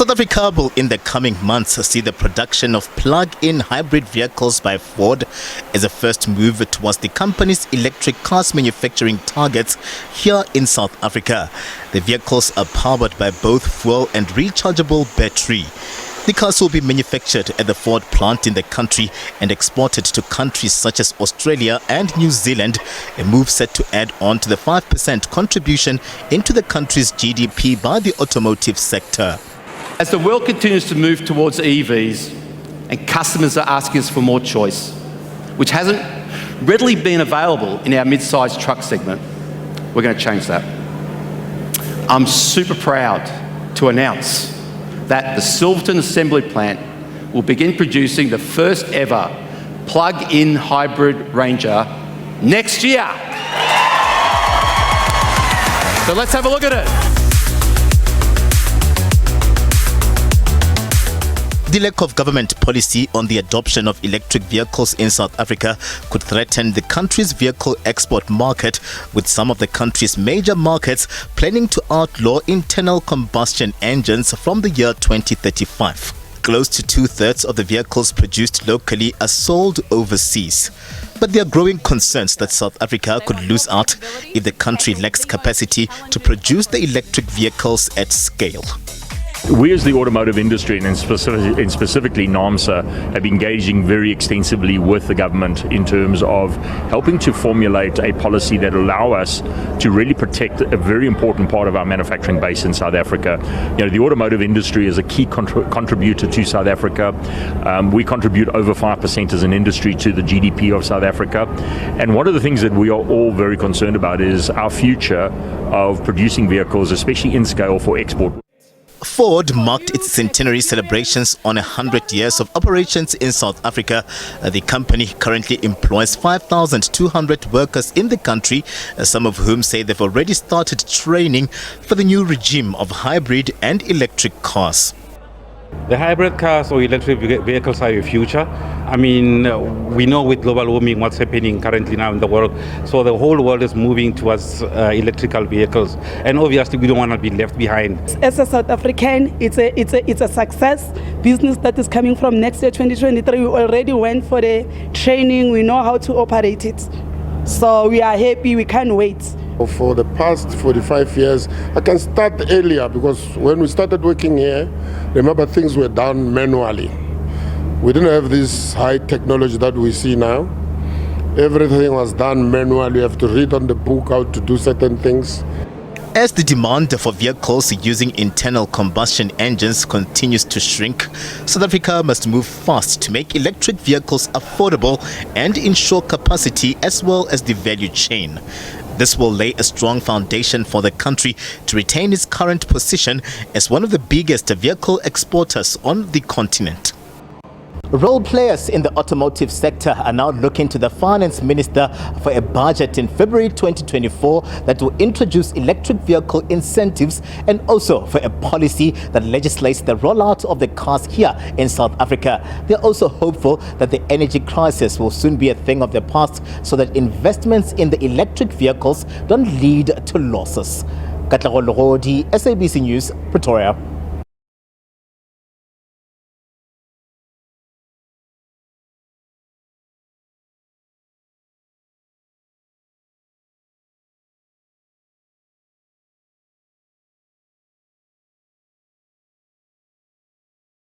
South Africa will in the coming months see the production of plug-in hybrid vehicles by Ford as a first move towards the company's electric cars manufacturing targets here in South Africa. The vehicles are powered by both fuel and rechargeable battery. The cars will be manufactured at the Ford plant in the country and exported to countries such as Australia and New Zealand, a move set to add on to the 5% contribution into the country's GDP by the automotive sector. As the world continues to move towards EVs and customers are asking us for more choice, which hasn't readily been available in our mid-sized truck segment, we're going to change that. I'm super proud to announce that the Silverton Assembly Plant will begin producing the first ever plug-in hybrid Ranger next year. So let's have a look at it. The lack of government policy on the adoption of electric vehicles in South Africa could threaten the country's vehicle export market, with some of the country's major markets planning to outlaw internal combustion engines from the year 2035. Close to 2/3 of the vehicles produced locally are sold overseas. But there are growing concerns that South Africa could lose out if the country lacks capacity to produce the electric vehicles at scale. We as the automotive industry and specifically NAMSA have been engaging very extensively with the government in terms of helping to formulate a policy that allow us to really protect a very important part of our manufacturing base in South Africa. You know, the automotive industry is a key contributor to South Africa. We contribute over 5% as an industry to the GDP of South Africa. And one of the things that we are all very concerned about is our future of producing vehicles, especially in scale for export. Ford marked its centenary celebrations on 100 years of operations in South Africa. The company currently employs 5,200 workers in the country, some of whom say they've already started training for the new regime of hybrid and electric cars. The hybrid cars or electric vehicles are the future. I mean, we know with global warming what's happening currently now in the world. So the whole world is moving towards electrical vehicles. And obviously we don't want to be left behind. As a South African, it's a success business that is coming from next year, 2023. We already went for the training. We know how to operate it. So we are happy. We can't wait. For the past 45 years, I can start earlier because when we started working here, remember things were done manually. We didn't have this high technology that we see now. Everything was done manually. You have to read on the book how to do certain things. As the demand for vehicles using internal combustion engines continues to shrink, South Africa must move fast to make electric vehicles affordable and ensure capacity as well as the value chain. This will lay a strong foundation for the country to retain its current position as one of the biggest vehicle exporters on the continent. Role players in the automotive sector are now looking to the finance minister for a budget in February 2024 that will introduce electric vehicle incentives and also for a policy that legislates the rollout of the cars here in South Africa. They're also hopeful that the energy crisis will soon be a thing of the past so that investments in the electric vehicles don't lead to losses. Katlego Logodi, SABC News, Pretoria.